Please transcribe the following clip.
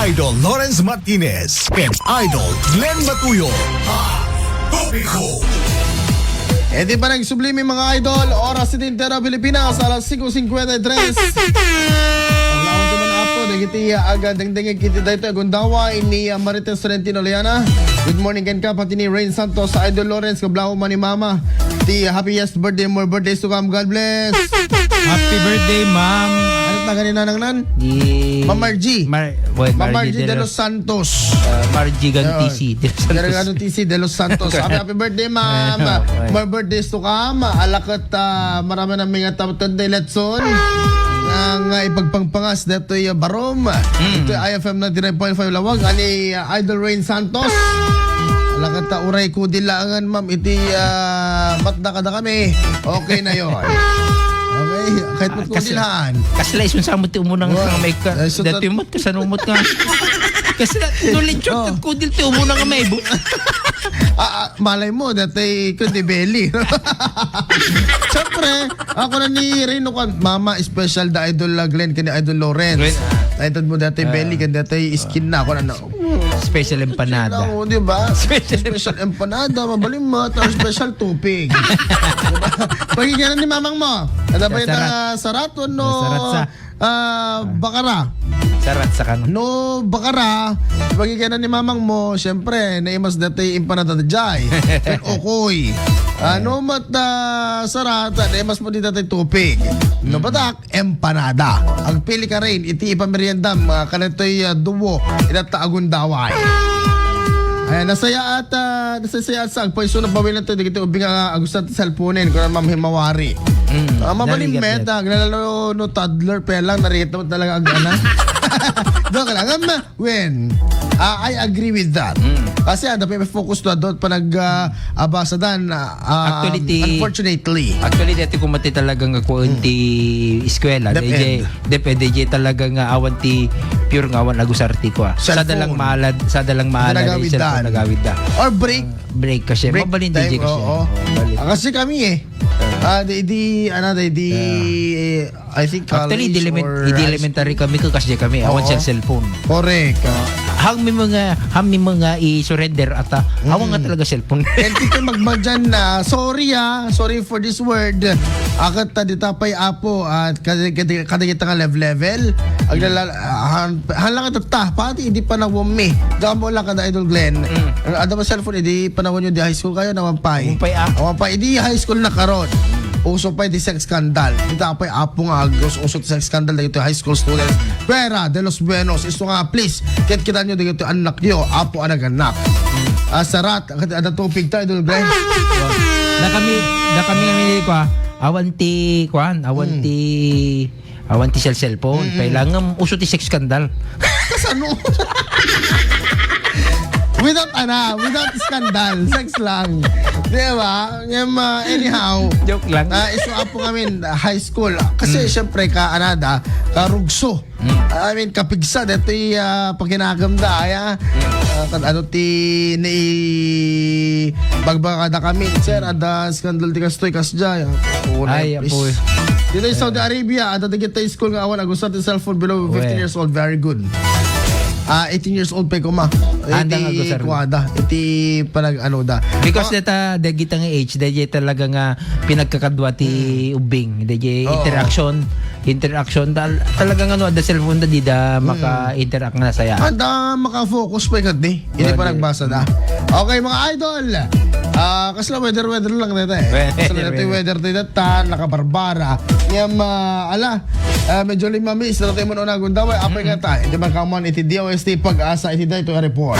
Idol Lawrence Martinez and Idol Glenn Matuyo. Topiko. E di ba nagsublime mga idol? Oras sa Tintera Pilipinas, alas 5:53. Ang lawan naman apo, nagiti agad dengdengig kiti dayto agundawa ini Marites Sorrentino Leana. Good morning ken ka pati ni Rain Santos sa Idol Lawrence kablaw man ni Mama. Ti happiest birthday, more birthdays to come. God bless. Happy birthday, ma'am. Ano ta ganina nang nan? Ma'am Margie. Ma'am Margie de los Santos. Margie Gantisi. Garagano TC de los Santos. Happy birthday, ma'am. More birthdays to come. Alakat marami na mga tapatan na eletson. Ang ipagpangpangas dito yung Barom. Ito yung IFM 99.5 Lawag. Ani Idol Rain Santos. Alakat uray ko dilangan, ma'am. Iti matda kami. Okay na yon. Okay, kahit mo ko dilaan. Kasla isun sa mo ti umunang may ka. Dati mo ka sanumot ka. Kasla tulit chok ko dil ti umunang may bu. Malay mo dati ko di belly. Siyempre, ako na ni Reno kan Mama special da Idol Glenn kani Idol Lawrence. Naitad mo dati belly kan dati skin na ako na. Special empanada. Oo, di ba? Special empanada, mabalimot, or special tupig. Pagigyan ni mamang mo. Ada ba yung sarato no? Sarat sa Bakara. Sarat sa kano. No, bakara. Pagigyan ni mamang mo, syempre, naimas dati empanada da jay. Okoy. Ano mata sarata, naimas mo dito dati tupig. No batak, empanada. Ang pili ka rin, iti ipameriendam, kanato'y duwo, inata agundaway. Ayan, nasaya at sa agpaiso na bawin na ito, di kita ubing agusat salpunin, kung ma'am himawari. Mabaling meta, nalalo no toddler pa lang, narito mo talaga ang gana. Doon ka lang, when? I agree with that. Kasi ada pa focus to doon pa nag-abasa dan. Unfortunately. Actually, dati kumati talagang ako ti eskwela. Depende talaga nga awan ti pure nga awan agusarti ko. Sa dalang maalad nagawid da. Or break. Break kasi. Mabalin DJ kasi. Kasi kami I think college actually, elementary kami ko kasi kami. Awan siya cellphone. Correct. Hang mi mga i-surrender ata. Awan nga talaga cellphone. And kita magmadyan na, sorry for this word. Akat dita pa'y apo at kada kita nga level. Halang ito pati hindi pa nawami. Gamo lang kada Idol Glenn. Ada ba cellphone, hindi panahon nyo di high school kayo, nawampay. Nawampay, hindi high school na karon. Uso pa yung sex scandal. Dito pa yung apo nga uso sex scandal dito high school students. Pera de los buenos. Isto nga please. Kita nyo dito anak nyo. Apo anak. Sarat. Ada tupig tayo Idol Glenn. Na kami ko awanti cellphone. Kailangan uso ti sex scandal. Kasano? Without scandal, sex lang. Diba? Anyhow, joke lang. Iso apo ngamin, high school. Kasi syempre, karugso. I mean, kapigsa, dito pagkinagamda, bagbakada kami, sir, ada scandal di kastoy, kasjay. Ay, apo. Dito yung Saudi Arabia, ada di kita school nga awan, agusat yung cellphone below 15 years old, very good. 18 years old pa ko ma. Iti kuwada. Iti panag da. Because data dagita nga age, dagiti talaga nga pinagkakadwa ti ubing. Dagiti interaction talaga nga da cellphone da di da maka-interact nga saya. Anda maka-focus pa ikad hindi pa nagbasa da. Okay mga idol. Kasla weather lang dito Kasla weather dito nakabarbara. Medyo limamis. Dito mo na gundaway. Apay nga tayo. Di ba kamon iti DOST pag-asa iti dito report.